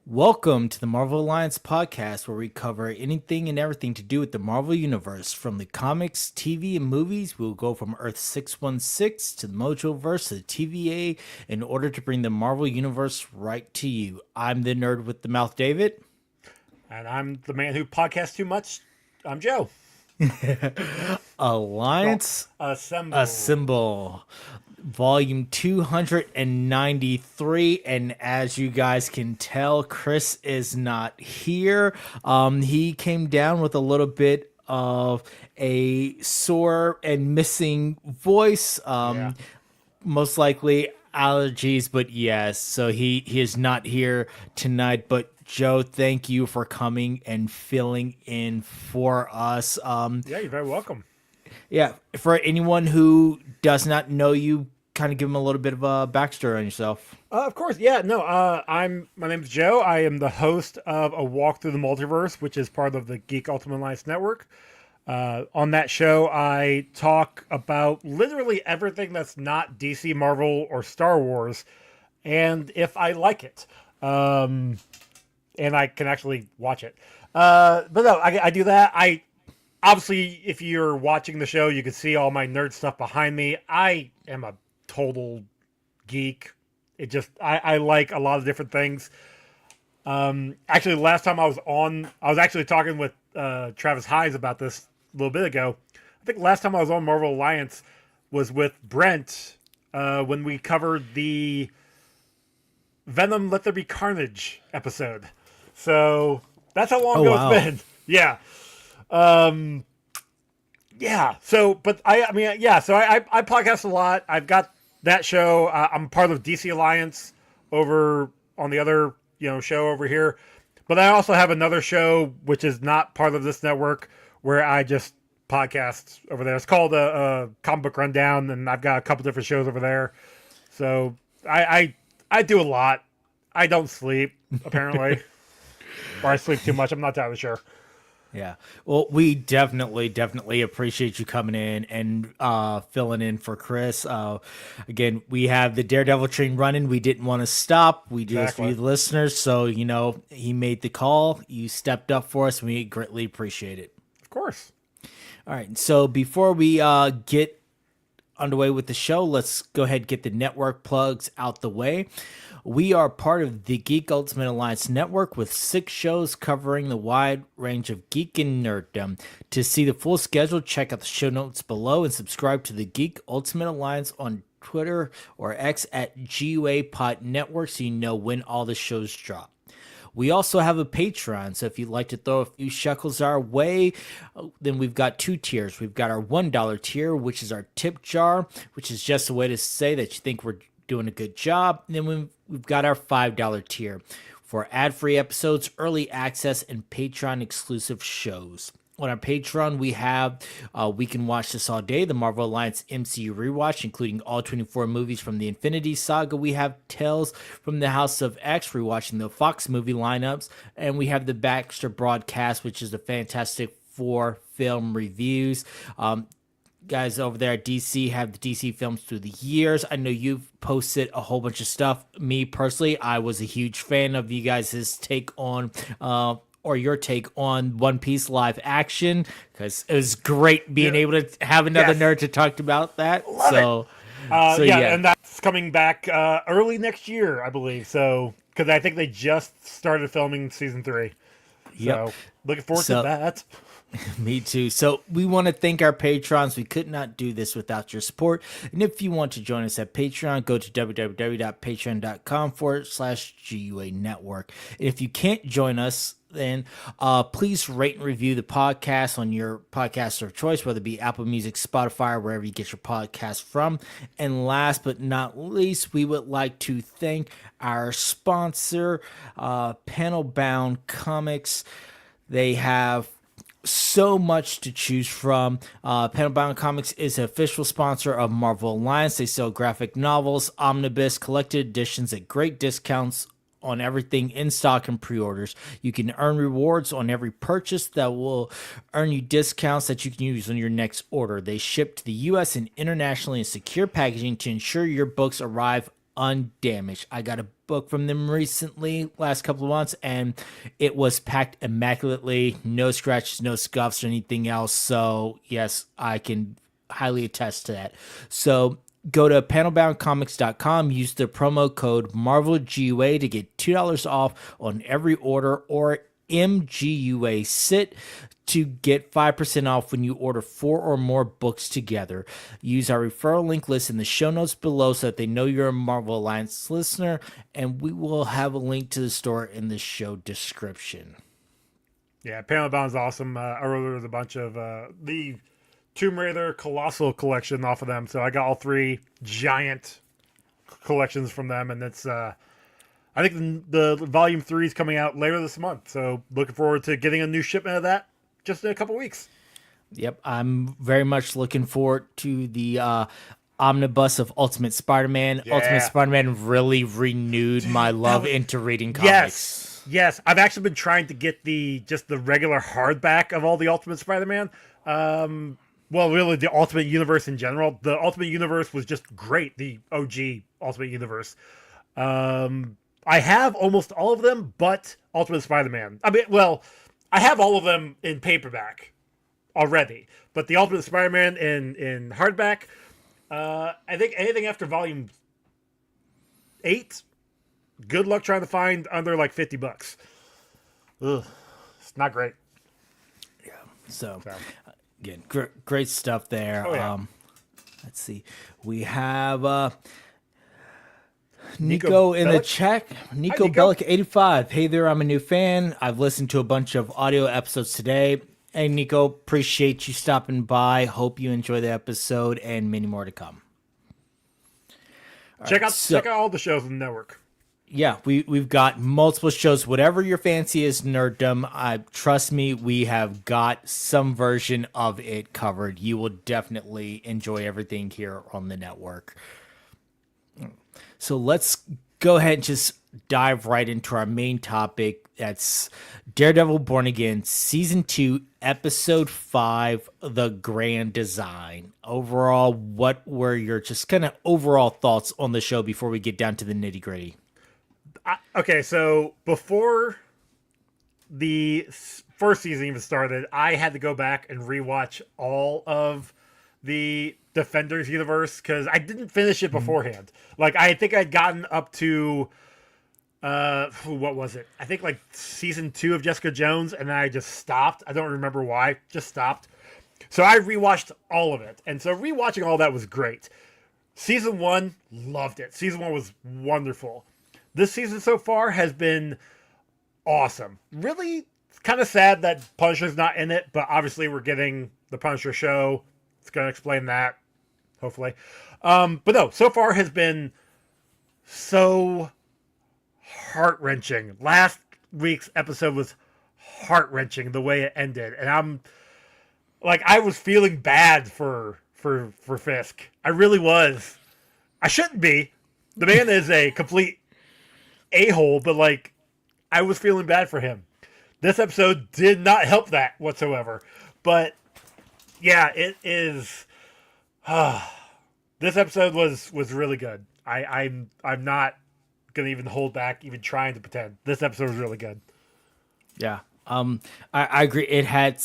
Welcome to the Marvel Alliance podcast, where we cover anything and everything to do with the Marvel Universe. From the comics, TV, and movies, we'll go from Earth 616 to the Multiverse to the TVA in order to bring the Marvel Universe right to you. I'm the nerd with the mouth, David. And I'm the man who podcasts too much. I'm Joe. Alliance Assemble. Assemble. Volume 293, and as you guys can tell, Chris is not here. He came down with a little bit of a sore and missing voice. Yeah. Most likely allergies, but yes, so he is not here tonight. But Joe, thank you for coming and filling in for us. Yeah, you're very welcome. Yeah, for anyone who does not know you, kind of give them a little bit of a backstory on yourself. Of course, yeah. No, my name's Joe. I am the host of A Walk Through the Multiverse, which is part of the Geek Ultimate Alliance Network. On that show, I talk about literally everything that's not DC, Marvel, or Star Wars, and if I like it. And I can actually watch it. But no, I do that. Obviously, if you're watching the show, you can see all my nerd stuff behind me. I am a total geek. I like a lot of different things. Actually, last time I was on, I was actually talking with Travis Hines about this a little bit ago. I think last time I was on Marvel Alliance was with Brent when we covered the Venom Let There Be Carnage episode. So that's how long ago it's been. Yeah. Yeah. So, but I mean, yeah. So I podcast a lot. I've got that show. I'm part of DC Alliance over on the other, show over here. But I also have another show, which is not part of this network, where I just podcast over there. It's called a Comic Book Rundown, and I've got a couple different shows over there. So I do a lot. I don't sleep, apparently. Or I sleep too much. I'm not entirely sure. Yeah. Well, we definitely appreciate you coming in and filling in for Chris. Again, we have the Daredevil train running. We didn't want to stop. We do this for you, the listeners. So, he made the call. You stepped up for us. And we greatly appreciate it. Of course. All right. So before we get underway with the show, let's go ahead and get the network plugs out the way. We are part of the Geek Ultimate Alliance Network with 6 shows covering the wide range of geek and nerddom. To see the full schedule, check out the show notes below and subscribe to the Geek Ultimate Alliance on Twitter or X at GUA Pod Network so you know when all the shows drop. We also have a Patreon, so if you'd like to throw a few shekels our way, then we've got 2 tiers. We've got our $1 tier, which is our tip jar, which is just a way to say that you think we're doing a good job. And then we've got our $5 tier for ad-free episodes, early access, and Patreon-exclusive shows. On our Patreon, we have We Can Watch This All Day, the Marvel Alliance MCU rewatch, including all 24 movies from the Infinity Saga. We have Tales from the House of X, rewatching the Fox movie lineups. And we have the Baxter Broadcast, which is the Fantastic Four film reviews. Guys over there at DC have the DC films through the years. I know you've posted a whole bunch of stuff. Me personally, I was a huge fan of you guys' take on or your take on One Piece live action, because it was great being able to have another nerd to talk about that. Love it. And that's coming back early next year, I believe. So, because I think they just started filming season 3. So, looking forward to that. Me too. So we want to thank our patrons. We could not do this without your support. And if you want to join us at Patreon, go to www.patreon.com/GUA network. If you can't join us, then please rate and review the podcast on your podcaster of choice, whether it be Apple Music, Spotify, or wherever you get your podcast from. And last but not least, we would like to thank our sponsor, Panel Bound Comics. They have so much to choose from. Panelbound Comics is an official sponsor of Marvel Alliance. They sell graphic novels, omnibus, collected editions at great discounts on everything in stock and pre-orders. You can earn rewards on every purchase that will earn you discounts that you can use on your next order. They ship to the U.S. and internationally in secure packaging to ensure your books arrive undamaged. I got a book from them recently, last couple of months, and it was packed immaculately, no scratches, no scuffs, or anything else. So yes, I can highly attest to that. So go to panelboundcomics.com, use the promo code MarvelGUA to get $2 off on every order, or MGUA sit to get 5% off when you order 4 or more books together. Use our referral link list in the show notes below so that they know you're a Marvel Alliance listener, and we will have a link to the store in the show description. Yeah, Panel Bound's awesome. I ordered a bunch of the Tomb Raider Colossal collection off of them, so I got all 3 giant collections from them, and it's I think the volume 3 is coming out later this month, so looking forward to getting a new shipment of that just in a couple weeks. Yep, I'm very much looking forward to the omnibus of Ultimate Spider-Man. Yeah. Ultimate Spider-Man really renewed my love into reading comics. Yes. I've actually been trying to get the regular hardback of all the Ultimate Spider-Man. Well, really, the Ultimate Universe in general. The Ultimate Universe was just great. The OG Ultimate Universe. I have almost all of them, but Ultimate Spider-Man. I mean, well, I have all of them in paperback already, but the Ultimate Spider-Man in hardback, I think anything after volume 8, good luck trying to find under like $50. Ugh, it's not great. Yeah. So again, great stuff there. Oh, yeah. Let's see. We have Nico in the chat. Nico Bellic 85. Hey there, I'm a new fan. I've listened to a bunch of audio episodes today. Hey Nico, appreciate you stopping by. Hope you enjoy the episode and many more to come. Check out all the shows on the network. Yeah, we've got multiple shows. Whatever your fancy is nerddom, trust me, we have got some version of it covered. You will definitely enjoy everything here on the network. So let's go ahead and just dive right into our main topic. That's Daredevil Born Again, Season 2, Episode 5, The Grand Design. Overall, what were your just kind of overall thoughts on the show before we get down to the nitty-gritty? Okay, so before the first season even started, I had to go back and rewatch all of the Defenders universe because I didn't finish it beforehand. Like, I think I'd gotten up to what was it? I think like season 2 of Jessica Jones, and then I just stopped. I don't remember why. Just stopped. So I rewatched all of it, and so rewatching all that was great. Season 1, loved it. Season 1 was wonderful. This season so far has been awesome. Really kind of sad that Punisher's not in it, but obviously we're getting the Punisher show. It's going to explain that, hopefully. But no, so far has been so heart-wrenching. Last week's episode was heart-wrenching the way it ended. And I was feeling bad for Fisk. I really was. I shouldn't be. The man is a complete a-hole, but like, I was feeling bad for him. This episode did not help that whatsoever. But yeah, it is. This episode was really good. I'm not gonna even hold back, even trying to pretend. This episode was really good. Yeah, I agree. It had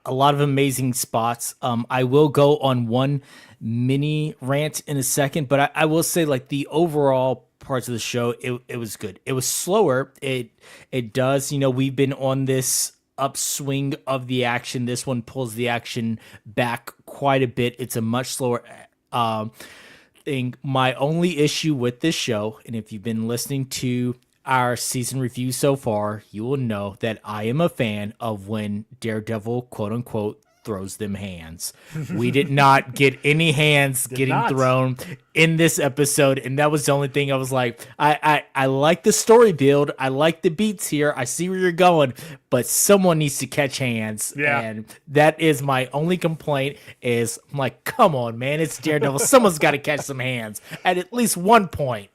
a lot of amazing spots. I will go on one mini rant in a second, but I will say, like, the overall parts of the show, it was good. It was slower. It does, we've been on this upswing of the action. This one pulls the action back quite a bit. It's a much slower thing. My only issue with this show, and if you've been listening to our season review so far, you will know that I am a fan of when Daredevil, quote unquote, throws them hands. We did not get any hands thrown in this episode, and that was the only thing I was like, I like the story build, I like the beats here, I see where you're going, but someone needs to catch hands. Yeah. And that is my only complaint. Is I'm like, come on, man, it's Daredevil. Someone's got to catch some hands at least one point.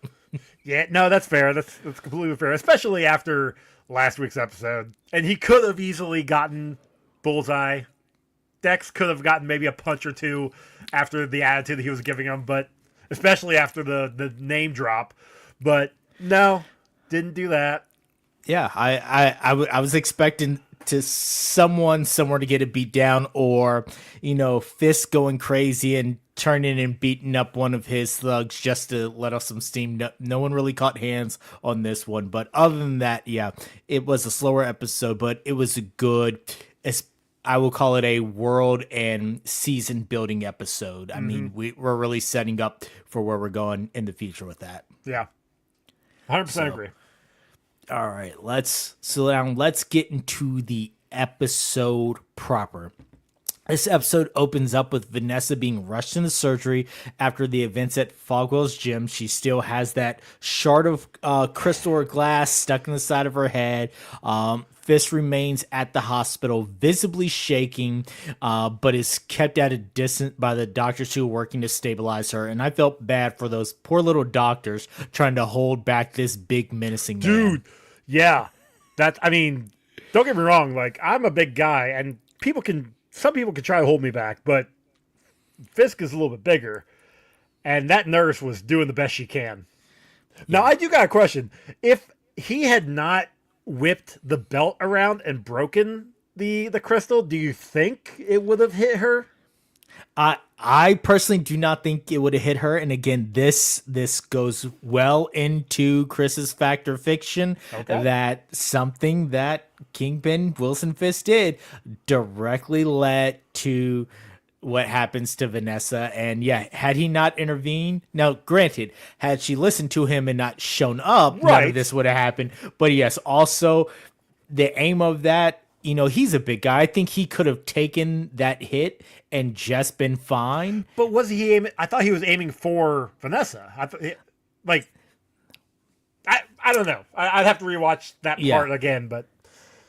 Yeah, no, that's fair. That's completely fair, especially after last week's episode. And he could have easily gotten Bullseye. Dex could have gotten maybe a punch or two after the attitude that he was giving him, but especially after the name drop. But no, didn't do that. Yeah, I was expecting to someone somewhere to get it beat down, or Fisk going crazy and turning and beating up one of his thugs just to let off some steam. No one really caught hands on this one, but other than that, yeah, it was a slower episode, but it was a good. I will call it a world and season building episode. I mean, we're really setting up for where we're going in the future with that. Yeah, 100% agree. All right, let's slow down. Let's get into the episode proper. This episode opens up with Vanessa being rushed into surgery after the events at Fogwell's gym. She still has that shard of crystal or glass stuck in the side of her head. Fisk remains at the hospital, visibly shaking, but is kept at a distance by the doctors who are working to stabilize her. And I felt bad for those poor little doctors trying to hold back this big menacing man. Dude, yeah. I mean, don't get me wrong. Like, I'm a big guy, and some people can try to hold me back, but Fisk is a little bit bigger, and that nurse was doing the best she can. Yeah. Now, I do got a question. If he had not whipped the belt around and broken the crystal, do you think it would have hit her? I personally do not think it would have hit her. And again, this goes well into Chris's fact or fiction, that something that Kingpin Wilson Fisk did directly led to what happens to Vanessa. And yeah, had he not intervened, now granted, had she listened to him and not shown up, none of this would have happened. But yes, also the aim of that, he's a big guy. I think he could have taken that hit and just been fine. But was he aiming? I thought he was aiming for Vanessa. I don't know. I'd have to rewatch that part again, but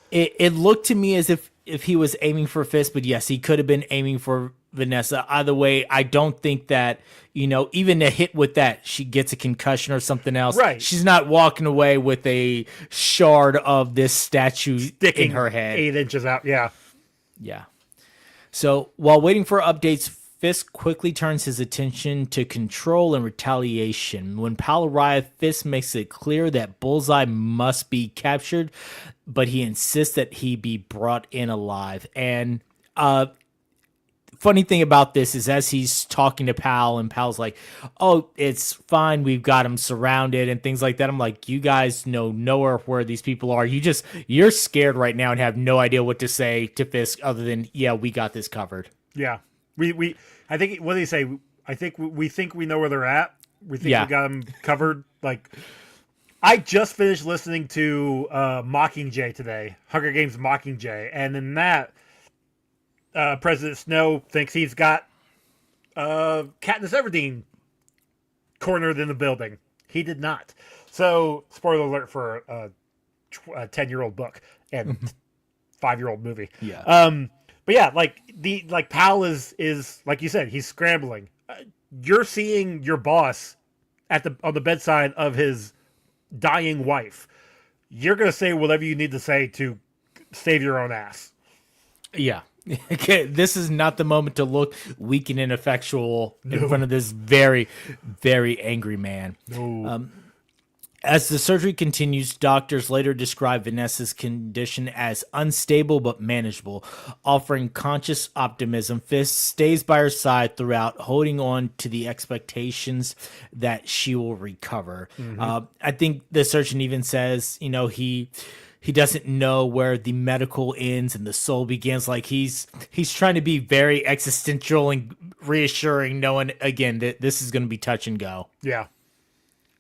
it looked to me as if he was aiming for Fisk, but yes, he could have been aiming for Vanessa. Either way, I don't think that, even a hit with that, she gets a concussion or something else. Right. She's not walking away with a shard of this statue sticking in her head. 8 inches out, yeah. Yeah. So while waiting for updates, Fisk quickly turns his attention to control and retaliation. When Pal arrives, Fisk makes it clear that Bullseye must be captured, but he insists that he be brought in alive. And funny thing about this is as he's talking to Pal, and Pal's like, oh, it's fine, we've got him surrounded and things like that. I'm like, you guys know nowhere where these people are. You're scared right now and have no idea what to say to Fisk other than, yeah, we got this covered. Yeah. I think, what do you say? I think we think we know where they're at. We think we got them covered. Like, I just finished listening to Mockingjay today, Hunger Games Mockingjay, and in that, President Snow thinks he's got Katniss Everdeen cornered in the building. He did not. So, spoiler alert for a 10-year-old book and 5-year-old movie. Yeah. But yeah, like Pal is like you said, he's scrambling. You're seeing your boss on the bedside of his dying wife. You're gonna say whatever you need to say to save your own ass. Yeah. Okay, this is not the moment to look weak and ineffectual in front of this very, very angry man. No. As the surgery continues, doctors later describe Vanessa's condition as unstable but manageable, offering conscious optimism. Fisk stays by her side throughout, holding on to the expectations that she will recover. Mm-hmm. I think the surgeon even says, he doesn't know where the medical ends and the soul begins. Like he's trying to be very existential and reassuring, knowing again that this is going to be touch and go. Yeah.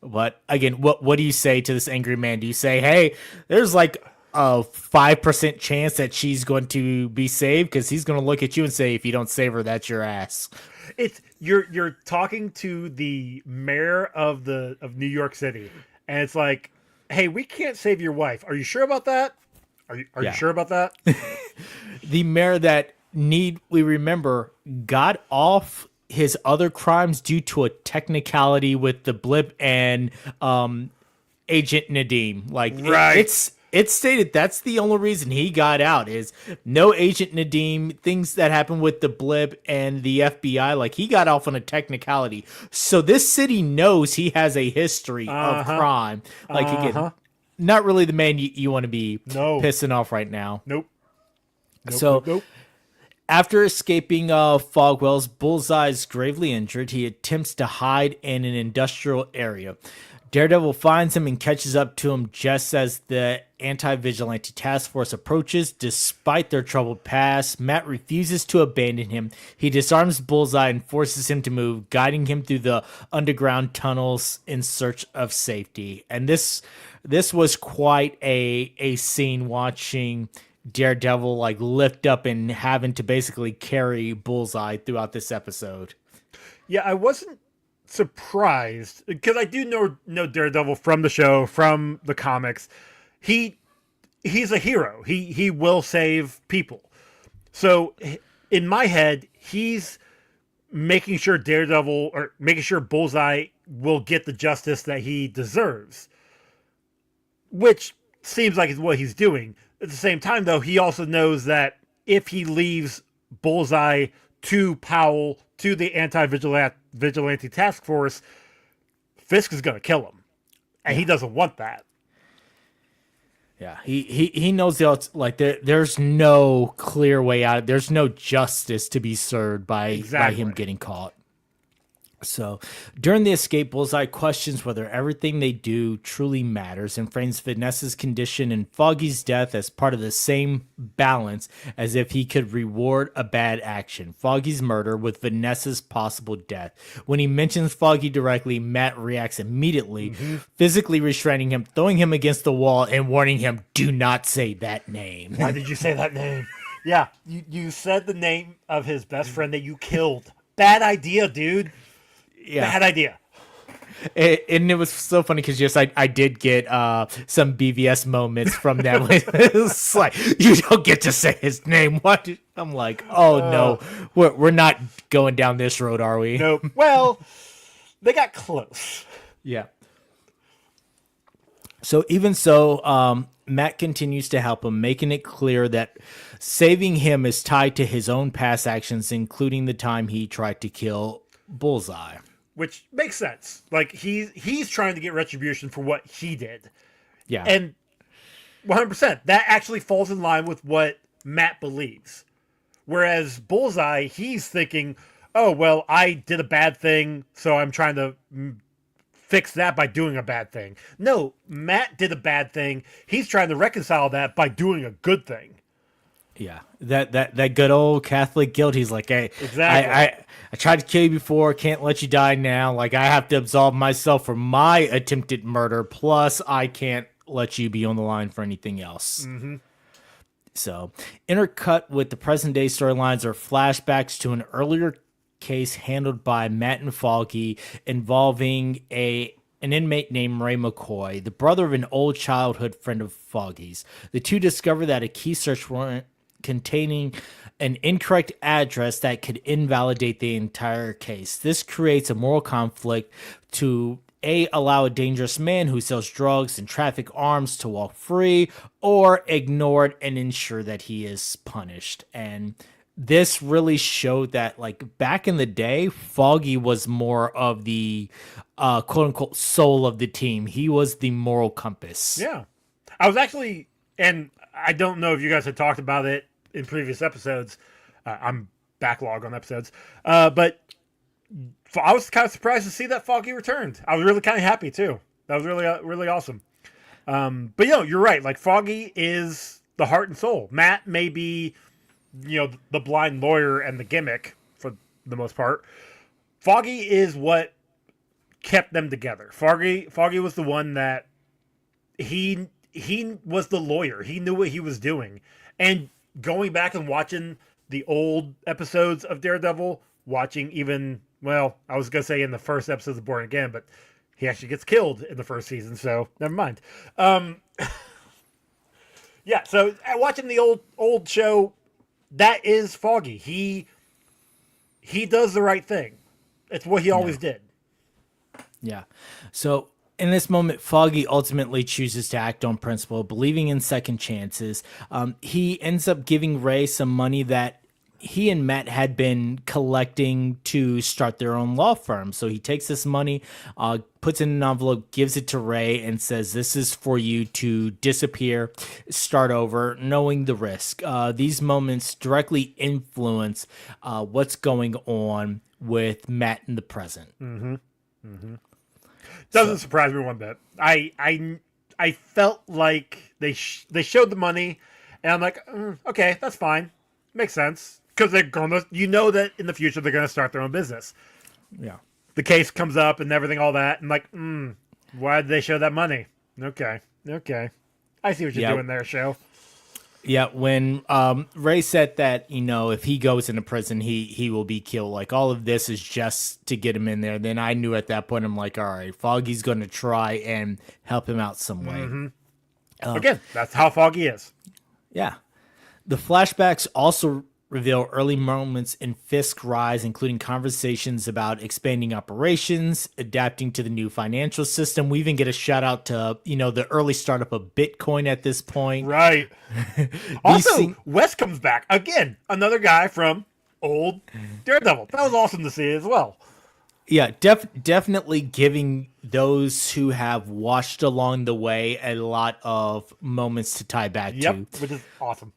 But again, what do you say to this angry man? Do you say, hey, there's like a 5% chance that she's going to be saved? Because he's going to look at you and say, if you don't save her, that's your ass. It's you're talking to the mayor of New York City, and it's like, hey, we can't save your wife. Are you sure about that? Are you sure about that? The mayor that we remember got off his other crimes due to a technicality with the blip and Agent Nadim. Like right. It's stated that's the only reason he got out is no Agent Nadim, things that happened with the blip and the FBI. Like, he got off on a technicality. So this city knows he has a history of crime. Like, again, not really the man you want to be pissing off right now. Nope. Nope. After escaping Fogwell's, Bullseye is gravely injured. He attempts to hide in an industrial area. Daredevil finds him and catches up to him just as the anti-vigilante task force approaches. Despite their troubled past, Matt refuses to abandon him. He disarms Bullseye and forces him to move, guiding him through the underground tunnels in search of safety. And this was quite a scene, watching Daredevil like lift up and having to basically carry Bullseye throughout this episode. Yeah, I wasn't surprised because I do know Daredevil from the show, from the comics. He's a hero. He will save people. So in my head, he's making sure Bullseye will get the justice that he deserves, which seems like is what he's doing. At the same time, though, he also knows that if he leaves Bullseye to Powell, to the anti-vigilante task force, Fisk is going to kill him. And he doesn't want that. Yeah, he knows there's no clear way out. There's no justice to be served by him getting caught. So during the escape, Bullseye questions whether everything they do truly matters and frames Vanessa's condition and Foggy's death as part of the same balance, as if he could reward a bad action, Foggy's murder, with Vanessa's possible death. When he mentions Foggy directly, Matt reacts immediately, physically restraining him, throwing him against the wall, and warning him, do not say that name. Why did you say that name? Yeah, you said the name of his best friend that you killed. Bad idea, dude. Yeah. Bad idea. And it was so funny because I did get some BVS moments from them. It's like, you don't get to say his name. What? I'm like, oh no, we're not going down this road, are we? Nope. Well, they got close. Yeah. So even so, Matt continues to help him, making it clear that saving him is tied to his own past actions, including the time he tried to kill Bullseye. Which makes sense. Like, he's trying to get retribution for what he did. Yeah. And 100%, that actually falls in line with what Matt believes. Whereas Bullseye, he's thinking, oh, well, I did a bad thing, so I'm trying to fix that by doing a bad thing. No, Matt did a bad thing. He's trying to reconcile that by doing a good thing. Yeah, that good old Catholic guilt. He's like, hey, exactly. I tried to kill you before, can't let you die now. Like, I have to absolve myself for my attempted murder, plus I can't let you be on the line for anything else. Mm-hmm. So, intercut with the present-day storylines are flashbacks to an earlier case handled by Matt and Foggy involving an inmate named Ray McCoy, the brother of an old childhood friend of Foggy's. The two discover that a key search warrant containing an incorrect address that could invalidate the entire case. This creates a moral conflict to allow a dangerous man who sells drugs and traffic arms to walk free, or ignore it and ensure that he is punished. And this really showed that, like, back in the day, Foggy was more of the quote-unquote soul of the team. He was the moral compass. Yeah. I was actually, and I don't know if you guys had talked about it in previous episodes. I'm backlog on episodes. But I was kind of surprised to see that Foggy returned. I was really kind of happy, too. That was really, really awesome. But, you're right. Like, Foggy is the heart and soul. Matt may be, the blind lawyer and the gimmick for the most part. Foggy is what kept them together. Foggy was the one that he was the lawyer. He knew what he was doing. And going back and watching the old episodes of Daredevil, watching even, well, I was going to say in the first episode of Born Again, but he actually gets killed in the first season, so never mind. Yeah, so watching the old show, that is Foggy. He does the right thing. It's what he always did. Yeah. So In this moment, Foggy ultimately chooses to act on principle, believing in second chances. He ends up giving Ray some money that he and Matt had been collecting to start their own law firm. So he takes this money, puts it in an envelope, gives it to Ray, and says, "This is for you to disappear, start over, knowing the risk." These moments directly influence what's going on with Matt in the present. Doesn't surprise me one bit. I felt like they showed the money, and I'm like, okay, that's fine, makes sense, because they're gonna, that in the future they're gonna start their own business. Yeah. The case comes up and everything, all that, and like, why did they show that money? Okay, I see what you're doing there, show. Yeah, when Ray said that, if he goes into prison, he will be killed. Like, all of this is just to get him in there. Then I knew at that point, I'm like, all right, Foggy's going to try and help him out some way. Again, that's how Foggy is. Yeah. The flashbacks also reveal early moments in Fisk's rise, including conversations about expanding operations, adapting to the new financial system. We even get a shout out to, the early startup of Bitcoin at this point. Right. Also, Wes comes back. Again, another guy from old Daredevil. That was awesome to see as well. Yeah, definitely giving those who have watched along the way a lot of moments to tie back to. Which is awesome.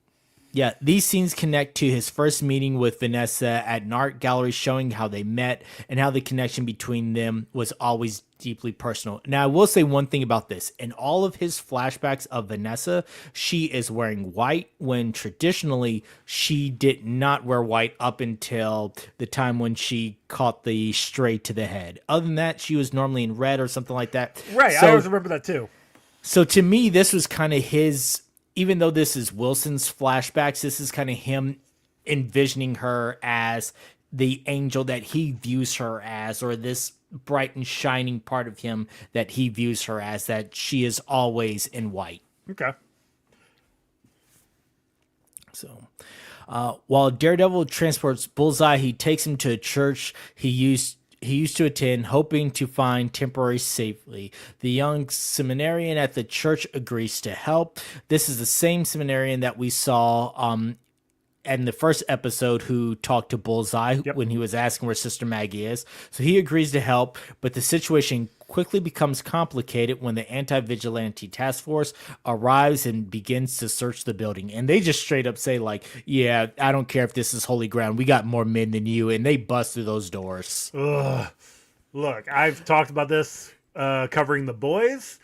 Yeah, these scenes connect to his first meeting with Vanessa at an art gallery, showing how they met and how the connection between them was always deeply personal. Now, I will say one thing about this. In all of his flashbacks of Vanessa, she is wearing white when traditionally she did not wear white up until the time when she caught the stray to the head. Other than that, she was normally in red or something like that. Right, I always remember that too. So to me, this was kind of his... Even though this is Wilson's flashbacks, this is kind of him envisioning her as the angel that he views her as, or this bright and shining part of him that he views her as, that she is always in white. Okay. So, while Daredevil transports Bullseye, he takes him to a church he used to attend, hoping to find temporary safety. The young seminarian at the church agrees to help. This is the same seminarian that we saw in the first episode who talked to Bullseye when he was asking where Sister Maggie is. So he agrees to help, but the situation quickly becomes complicated when the anti-vigilante task force arrives and begins to search the building. And they just straight up say, like, yeah, I don't care if this is holy ground. We got more men than you. And they bust through those doors. Ugh. Look, I've talked about this covering The Boys.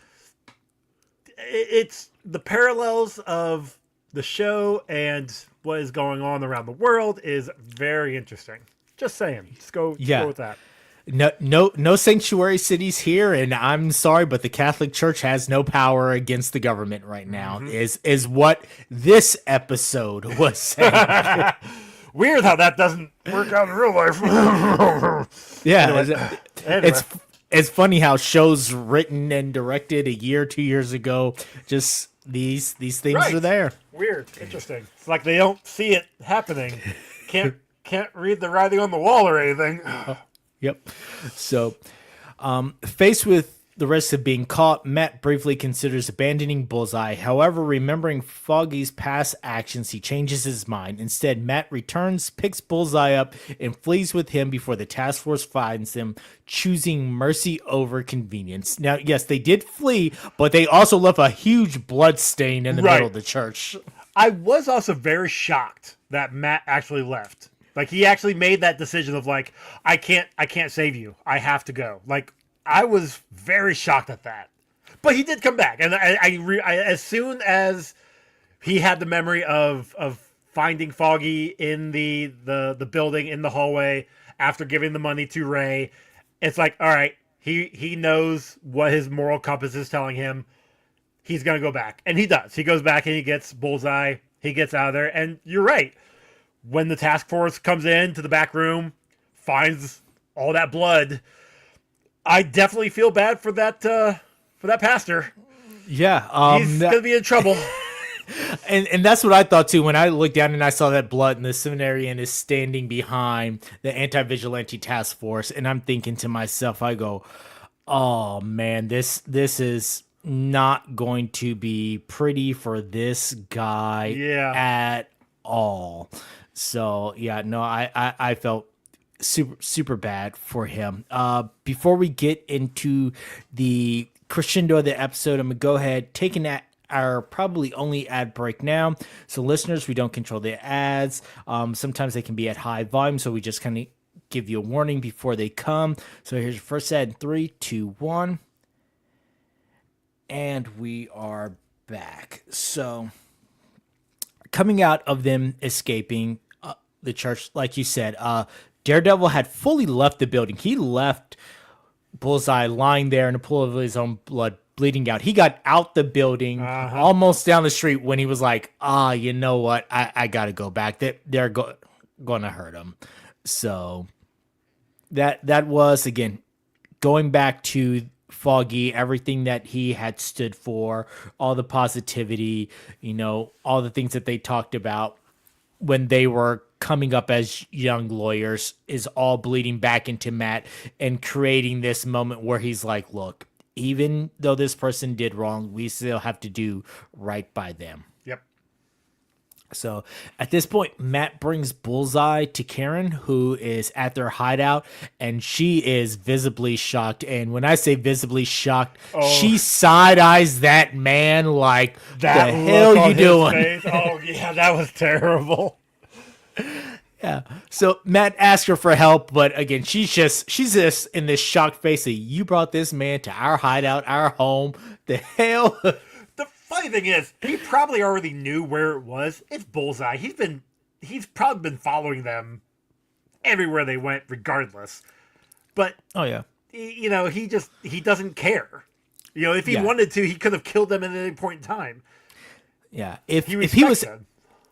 It's the parallels of the show and what is going on around the world is very interesting. Just saying. Just go with that. No sanctuary cities here, and I'm sorry, but the Catholic Church has no power against the government right now. Is what this episode was saying. Weird how that doesn't work out in real life. Yeah, anyway. It's funny how shows written and directed a year, 2 years ago, just these things are there. Weird, interesting. It's like they don't see it happening. Can't read the writing on the wall or anything. Yep. So, faced with the risk of being caught, Matt briefly considers abandoning Bullseye. However, remembering Foggy's past actions, he changes his mind. Instead, Matt returns, picks Bullseye up, and flees with him before the task force finds him, choosing mercy over convenience. Now, yes, they did flee, but they also left a huge blood stain in the middle of the church. I was also very shocked that Matt actually left. Like, he actually made that decision of, like, I can't save you. I have to go. Like, I was very shocked at that. But he did come back. And I as soon as he had the memory of finding Foggy in the building, in the hallway, after giving the money to Ray, it's like, all right, he knows what his moral compass is telling him. He's going to go back. And he does. He goes back and he gets Bullseye. He gets out of there. And you're right. When the task force comes in to the back room, finds all that blood, I definitely feel bad for that pastor. Yeah, he's gonna be in trouble. And that's what I thought too when I looked down and I saw that blood and the seminarian is standing behind the anti-vigilante task force, and I'm thinking to myself, I go, Oh man, this is not going to be pretty for this guy Yeah. at all. So yeah, no, I felt super bad for him. Before we get into the crescendo of the episode, I'm gonna go ahead taking that our probably only ad break now. So listeners, we don't control the ads. Sometimes they can be at high volume, so we just kind of give you a warning before they come. So here's your first ad in 3, 2, 1. And we are back. So coming out of them escaping the church, like you said, Daredevil had fully left the building. He left Bullseye lying there in a pool of his own blood, bleeding out. He got out the building, almost down the street, when he was like, you know what? I got to go back. They're going to hurt him. So that was, again, going back to Foggy, everything that he had stood for, all the positivity, all the things that they talked about when they were coming up as young lawyers is all bleeding back into Matt and creating this moment where he's like, look, even though this person did wrong, we still have to do right by them. Yep. So at this point, Matt brings Bullseye to Karen, who is at their hideout, and she is visibly shocked. And when I say visibly shocked, she side-eyes that man like, That the hell look on you his doing? face. Oh, yeah, that was terrible. Yeah. So Matt asks her for help, but again, she's just in this shocked face that you brought this man to our hideout, our home. The hell? The funny thing is, he probably already knew where it was. It's Bullseye. He's probably been following them everywhere they went, regardless. But Oh yeah. he doesn't care. If he wanted to, he could have killed them at any point in time. Yeah. He respects them.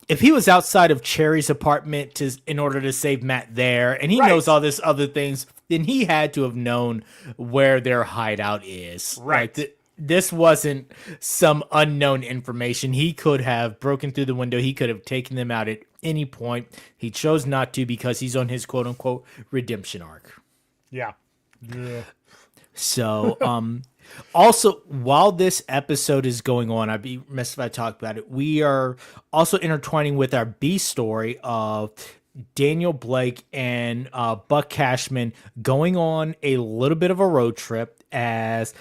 If he was outside of Cherry's apartment in order to save Matt there, and he knows all this other things, then he had to have known where their hideout is. Right. Like, this wasn't some unknown information. He could have broken through the window. He could have taken them out at any point. He chose not to because he's on his quote unquote redemption arc. Yeah. So, also, while this episode is going on, I'd be remiss if I talk about it. We are also intertwining with our B story of Daniel Blake and Buck Cashman going on a little bit of a road trip, as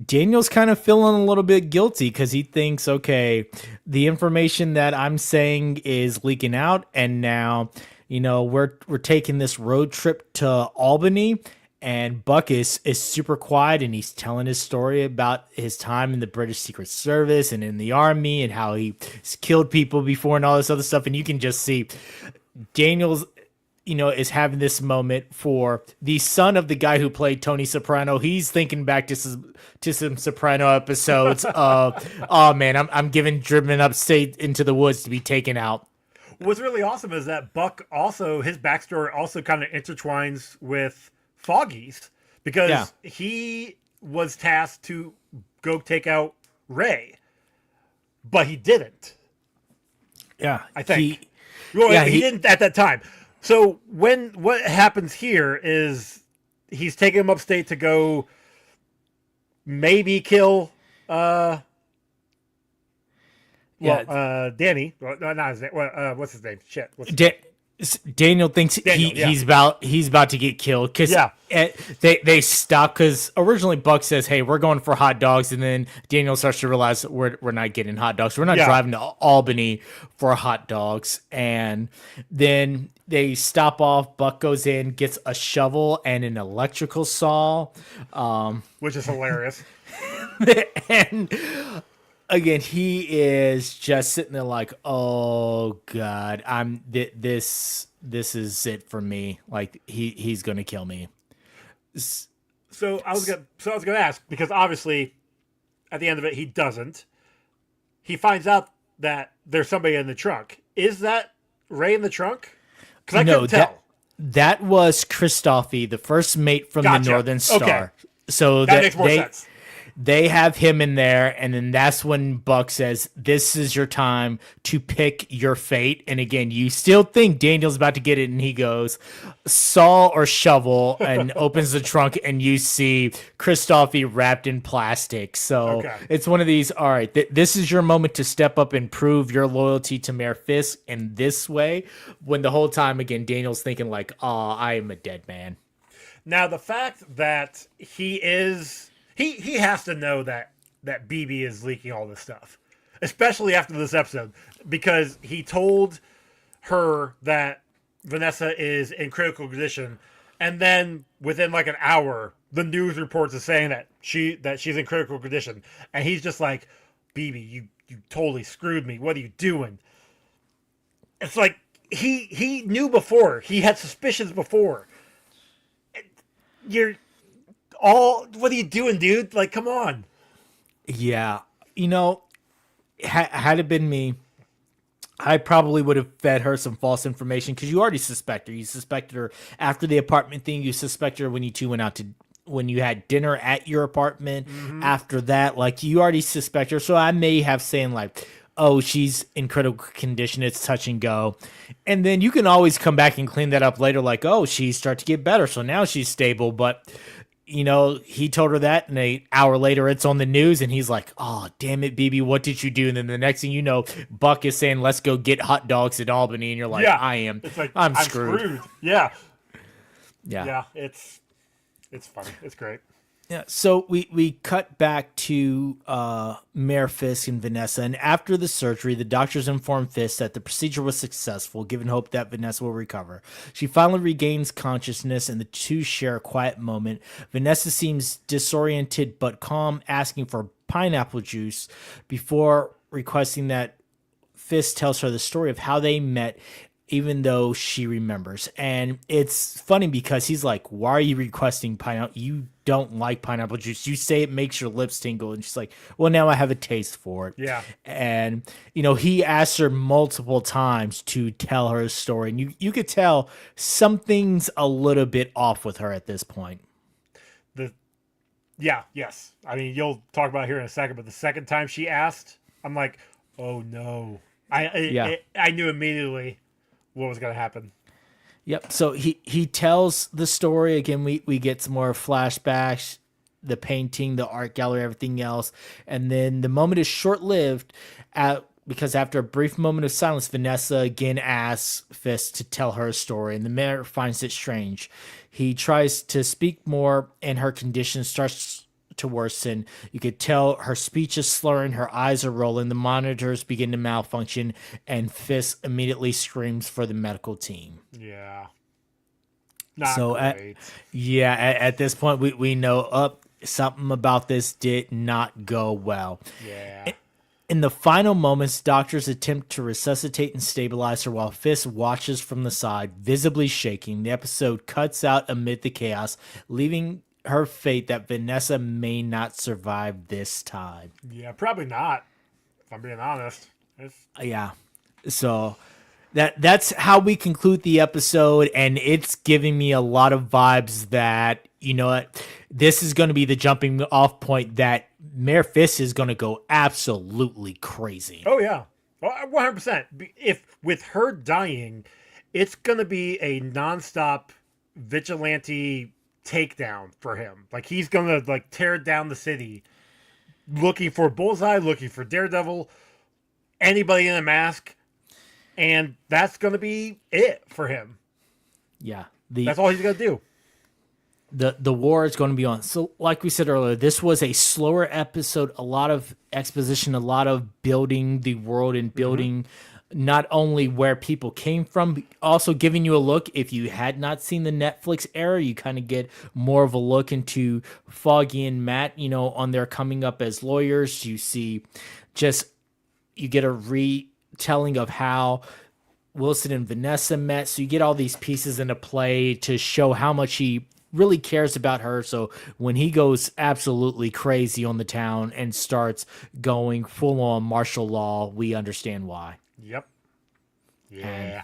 Daniel's kind of feeling a little bit guilty because he thinks, okay, the information that I'm saying is leaking out, and now, we're taking this road trip to Albany. And Buck is super quiet, and he's telling his story about his time in the British Secret Service and in the army and how he's killed people before and all this other stuff. And you can just see Daniel's, is having this moment for the son of the guy who played Tony Soprano. He's thinking back to some Soprano episodes of, oh man, I'm driven upstate into the woods to be taken out. What's really awesome is that Buck also, his backstory also kind of intertwines with Foggy's, because he was tasked to go take out Ray, but he didn't. Yeah, I think. He didn't at that time. So what happens here is he's taking him upstate to go maybe kill Danny. Not his name. What's his name? Shit. What's his name? Daniel thinks he's about to get killed because they stop, because originally Buck says, hey, we're going for hot dogs, and then Daniel starts to realize we're not getting hot dogs, we're not driving to Albany for hot dogs. And then they stop off. Buck goes in, gets a shovel and an electrical saw, which is hilarious. And again, he is just sitting there like, "Oh God, this is it for me. Like he's gonna kill me." So I was gonna ask, because obviously, at the end of it, he doesn't. He finds out that there's somebody in the trunk. Is that Ray in the trunk? Because I couldn't tell. That was Christoffy, the first mate from the Northern Star. Okay. So that makes more sense. they have him in there, and then that's when Buck says, "This is your time to pick your fate." And again, you still think Daniel's about to get it, and he goes, "Saw or shovel," and opens the trunk, and you see Christophe wrapped in plastic. So it's one of these. All right, this is your moment to step up and prove your loyalty to Mayor Fisk in this way. When the whole time, again, Daniel's thinking like, "Oh, I am a dead man." Now the fact that he has to know that BB is leaking all this stuff, especially after this episode, because he told her that Vanessa is in critical condition, and then within like an hour, the news reports is saying that she's in critical condition, and he's just like, BB, you totally screwed me. What are you doing? It's like he knew before. He had suspicions before. What are you doing, dude? Like, come on. Yeah. Had it been me, I probably would have fed her some false information, because you already suspect her. You suspected her after the apartment thing. You suspected her when you two went out when you had dinner at your apartment. Mm-hmm. After that, like, you already suspect her. So I may have saying like, oh, she's in critical condition, it's touch and go. And then you can always come back and clean that up later, like, oh, she's starting to get better, so now she's stable. But, he told her that, and an hour later it's on the news, and he's like, oh, damn it, BB, what did you do? And then the next thing you know, Buck is saying, let's go get hot dogs at Albany, and you're like, I am. It's like, I'm screwed. Yeah. Yeah. Yeah, it's funny. It's great. Yeah, so we cut back to Mayor Fisk and Vanessa, and after the surgery, the doctors inform Fisk that the procedure was successful, giving hope that Vanessa will recover. She finally regains consciousness, and the two share a quiet moment. Vanessa seems disoriented but calm, asking for pineapple juice before requesting that Fisk tells her the story of how they met, even though she remembers. And it's funny because he's like, why are you requesting pineapple? You don't like pineapple juice. You say it makes your lips tingle. And she's like, well, now I have a taste for it. Yeah. And, he asks her multiple times to tell her story. And you could tell something's a little bit off with her at this point. Yes. I mean, you'll talk about it here in a second, but the second time she asked, I'm like, oh no. I knew immediately what was going to happen. Yep. So he tells the story again. We get some more flashbacks, the painting, the art gallery, everything else, and then the moment is short lived, because after a brief moment of silence, Vanessa again asks Fisk to tell her story, and the mayor finds it strange. He tries to speak more, and her condition starts to worsen. You could tell her speech is slurring, her eyes are rolling, the monitors begin to malfunction, and Fisk immediately screams for the medical team. Yeah. At this point we know something about this did not go well. Yeah. In the final moments, doctors attempt to resuscitate and stabilize her while Fisk watches from the side, visibly shaking. The episode cuts out amid the chaos, leaving her fate that Vanessa may not survive this time. Yeah, probably not, if I'm being honest. Yeah. So that's how we conclude the episode, and it's giving me a lot of vibes that, this is going to be the jumping off point that Mayor Fisk is going to go absolutely crazy. Oh, yeah. Well, 100%. If with her dying, it's going to be a nonstop vigilante takedown for him. Like, he's gonna tear down the city, looking for Bullseye, looking for Daredevil, anybody in a mask, and that's gonna be it for him. Yeah, that's all he's gonna do. The war is going to be on. So, like we said earlier, this was a slower episode. A lot of exposition, a lot of building the world and building. Mm-hmm. Not only where people came from, also giving you a look. If you had not seen the Netflix era, you kind of get more of a look into Foggy and Matt, on their coming up as lawyers. You get a retelling of how Wilson and Vanessa met. So you get all these pieces into play to show how much he really cares about her. So when he goes absolutely crazy on the town and starts going full on martial law, we understand why. Yep. Yeah.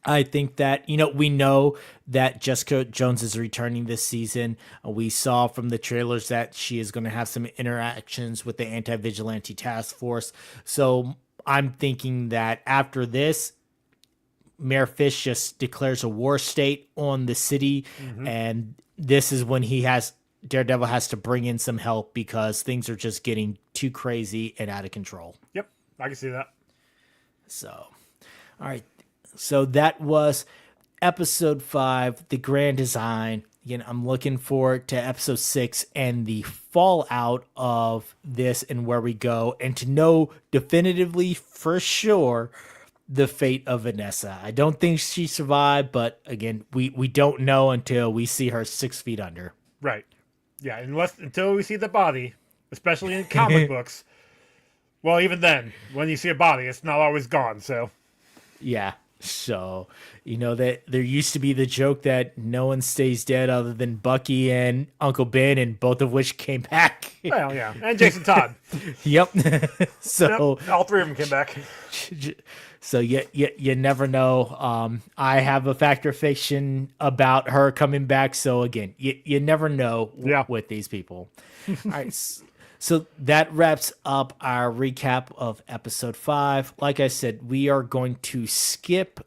I think that, we know that Jessica Jones is returning this season. We saw from the trailers that she is going to have some interactions with the anti-vigilante task force. So I'm thinking that after this, Mayor Fish just declares a war state on the city. And this is when Daredevil has to bring in some help because things are just getting too crazy and out of control. Yep, I can see that. So, all right. So that was episode 5, the grand design. Again, I'm looking forward to episode 6 and the fallout of this and where we go, and to know definitively for sure the fate of Vanessa. I don't think she survived, but again, we don't know until we see her 6 feet under. Right. Yeah, until we see the body, especially in comic books. Well, even then, when you see a body, it's not always gone, so. Yeah. So, that there used to be the joke that no one stays dead other than Bucky and Uncle Ben, and both of which came back. Well, yeah. And Jason Todd. Yep. So all 3 of them came back. So you never know. I have a factor fiction about her coming back. So again, you never know with these people. All right. So that wraps up our recap of episode 5. Like I said, we are going to skip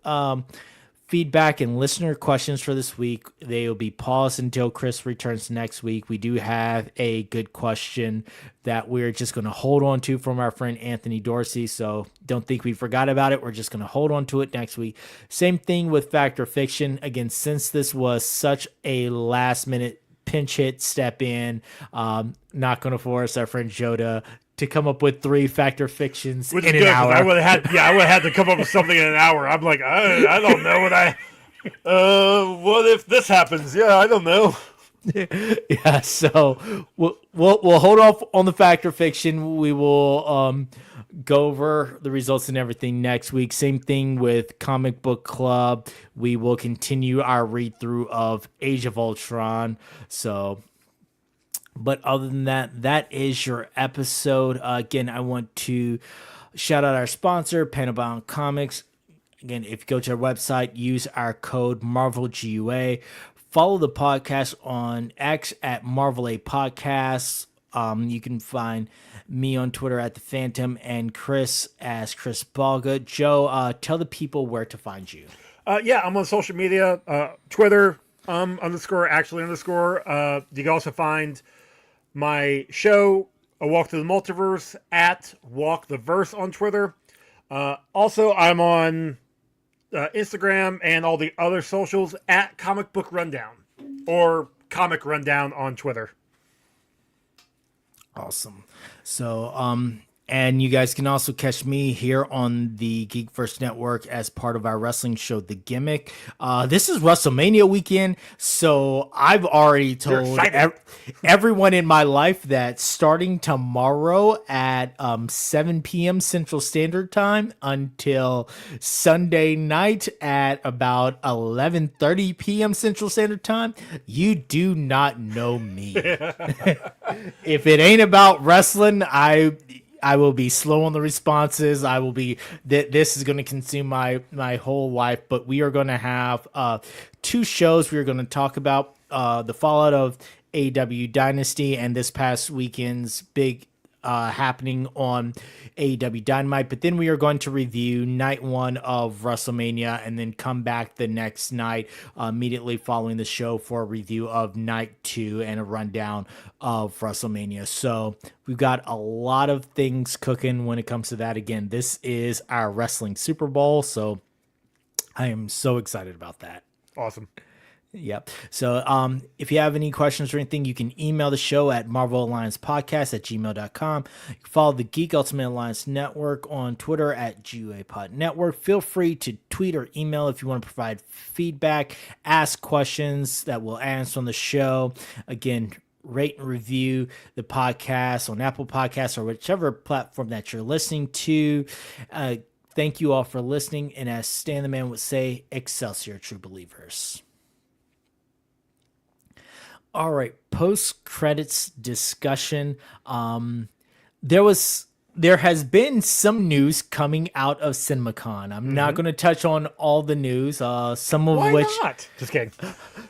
feedback and listener questions for this week. They will be paused until Chris returns next week. We do have a good question that we're just going to hold on to from our friend Anthony Dorsey. So don't think we forgot about it. We're just going to hold on to it next week. Same thing with Factor Fiction. Again, since this was such a last minute pinch hit step in, not going to force our friend Joda to come up with 3 Factor Fictions in an hour. I would have had to come up with something in an hour. I'm like, I don't know what if this happens? Yeah, I don't know. Yeah, so we'll hold off on the Factor Fiction. We will go over the results and everything next week. Same thing with Comic Book Club. We will continue our read through of Age of Ultron. So, but other than that, that is your episode. Again, I want to shout out our sponsor, Panabound Comics. Again, if you go to our website, use our code MarvelGUA. Follow the podcast on X at Marvel A Podcasts. You can find me on Twitter at The Phantom and Chris as Chris Balga. Joe, tell the people where to find you. Yeah, I'm on social media, Twitter, _actually_. You can also find my show, A Walk Through the Multiverse, at Walk the Verse on Twitter. Also, I'm on Instagram and all the other socials at Comic Book Rundown, or Comic Rundown on Twitter. Awesome. So, and you guys can also catch me here on the GeekVerse Network as part of our wrestling show, The Gimmick. This is WrestleMania weekend, so I've already told everyone in my life that starting tomorrow at 7 p.m. Central Standard Time until Sunday night at about 11:30 p.m. Central Standard Time, you do not know me. If it ain't about wrestling, I will be slow on the responses. I will be this is going to consume my whole life. But we are going to have 2 shows. We are going to talk about the fallout of AEW Dynasty and this past weekend's big happening on AEW Dynamite. But then we are going to review night 1 of WrestleMania and then come back the next night immediately following the show for a review of night 2 and a rundown of WrestleMania. So we've got a lot of things cooking when it comes to that. Again, this is our wrestling Super Bowl, so I am so excited about that. Awesome. Yep. So if you have any questions or anything, you can email the show at marvelalliancepodcast@gmail.com. You can follow the Geek Ultimate Alliance Network on Twitter at GUAPod Network. Feel free to tweet or email if you want to provide feedback, ask questions that we'll answer on the show. Again, rate and review the podcast on Apple Podcasts or whichever platform that you're listening to. Thank you all for listening. And as Stan the Man would say, Excelsior, true believers. All right, post-credits discussion. There was there has been some news coming out of CinemaCon. I'm not going to touch on all the news. Why not? Just kidding.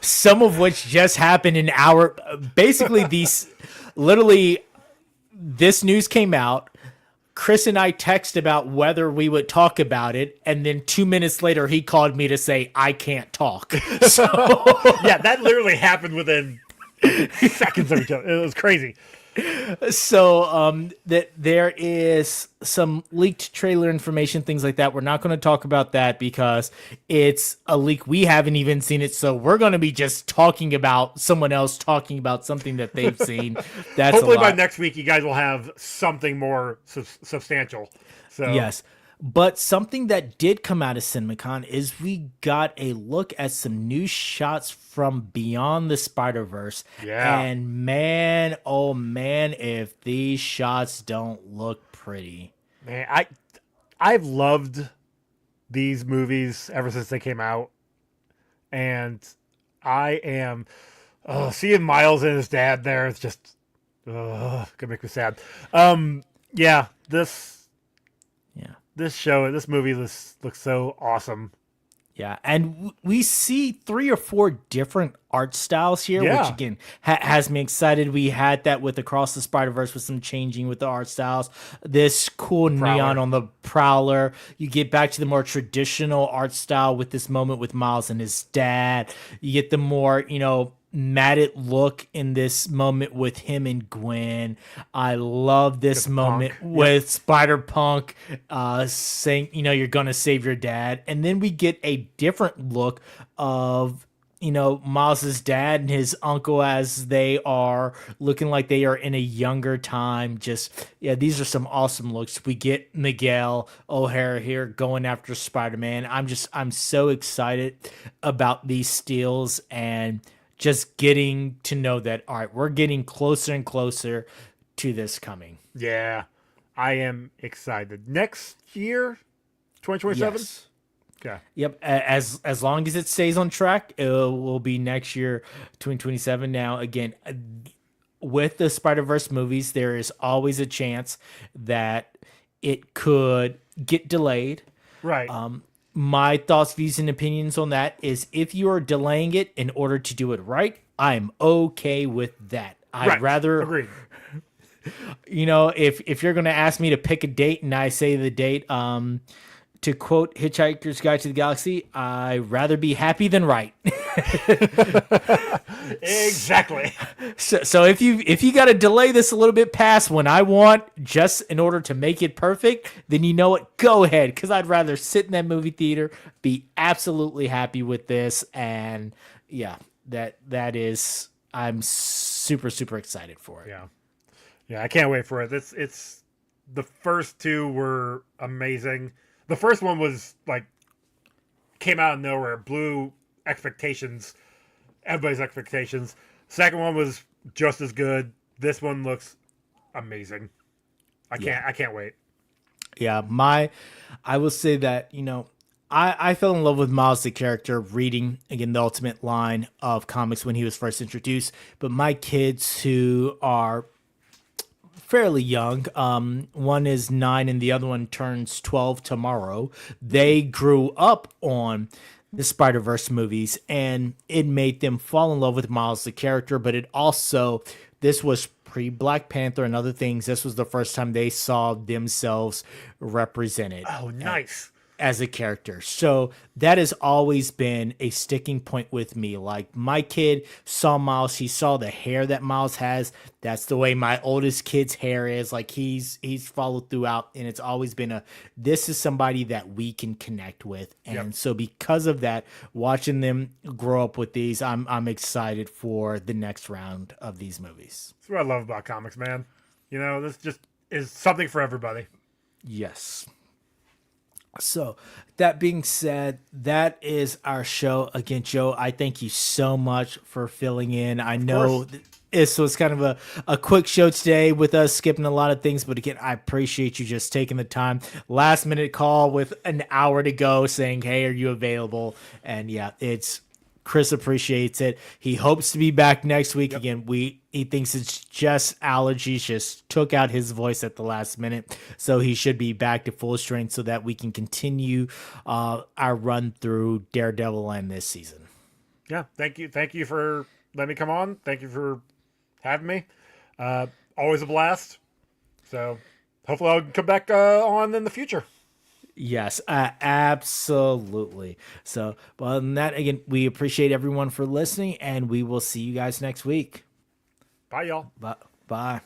Some of which just happened in our. Basically, literally, this news came out. Chris and I texted about whether we would talk about it, and then 2 minutes later, he called me to say I can't talk. So Yeah, that literally happened within seconds of each other. It was crazy. So that there is some leaked trailer information, things like that. We're not going to talk about that because it's a leak. We haven't even seen it, so we're going to be just talking about someone else talking about something that they've seen. That's Hopefully a lot. by next week you guys will have something more substantial. So Yes. But something that did come out of CinemaCon is we got a look at some new shots from Beyond the Spider-Verse. Yeah. And man, oh man, if these shots don't look pretty. Man, I've loved these movies ever since they came out. And I am seeing Miles and his dad there. It's just gonna make me sad. Yeah, this movie looks so awesome. Yeah, and we see 3 or 4 different art styles here, Yeah. which again has me excited. We had that with Across the Spider-Verse with some changing with the art styles. This cool neon on the Prowler. You get back to the more traditional art style with this moment with Miles and his dad. You get the more, matted look in this moment with him and Gwen. I love this moment with Spider-Punk saying, you're gonna save your dad. And then we get a different look of Miles's dad and his uncle as they are looking like they are in a younger time. These are some awesome looks. We get Miguel O'Hara here going after Spider-Man. I'm so excited about these steals and just getting to know that, all right, we're getting closer and closer to this coming. Yeah, I am excited. Next year, 2027? Yes. Okay. Yep. As long as it stays on track, it will be next year, 2027. Now, again, with the Spider-Verse movies, there is always a chance that it could get delayed. Right. My thoughts, views, and opinions on that is if you are delaying it in order to do it right, I'm okay with that. I'd rather, agreed. If you're going to ask me to pick a date and I say the date, to quote Hitchhiker's Guide to the Galaxy, I'd rather be happy than right. Exactly. So if you got to delay this a little bit past when I want, just in order to make it perfect, then you know what? Go ahead, because I'd rather sit in that movie theater, be absolutely happy with this, and yeah, that is, I'm super super excited for it. Yeah, I can't wait for it. It's the first 2 were amazing. The first one was like came out of nowhere, blew expectations, everybody's expectations. Second one was just as good. This one looks amazing. I can't wait. Yeah, I will say that, I fell in love with Miles the character reading, again, the Ultimate line of comics when he was first introduced. But my kids who are fairly young, one is 9 and the other one turns 12 tomorrow, they grew up on the Spider-Verse movies, and it made them fall in love with Miles the character, but it also, this was pre-Black Panther and other things, this was the first time they saw themselves represented. Oh, nice. As a character. So that has always been a sticking point with me. Like, my kid saw Miles, he saw the hair that Miles has. That's the way my oldest kid's hair is. Like, he's followed throughout, and it's always been this is somebody that we can connect with. And so because of that, watching them grow up with these, I'm excited for the next round of these movies. That's what I love about comics, man. This just is something for everybody. Yes. So that being said, that is our show. Again, Joe, I thank you so much for filling in. I know this was kind of a quick show today with us skipping a lot of things, but again, I appreciate you just taking the time. Last minute call with an hour to go saying, hey, are you available? And yeah, Chris appreciates it. He hopes to be back next week. Again, he thinks it's just allergies just took out his voice at the last minute. So he should be back to full strength so that we can continue our run through Daredevil and this season. Yeah, thank you for letting me come on. Thank you for having me. Always a blast. So hopefully I'll come back on in the future. Yes, absolutely. So, well, other than that, again, we appreciate everyone for listening, and we will see you guys next week. Bye, y'all. Bye. Bye.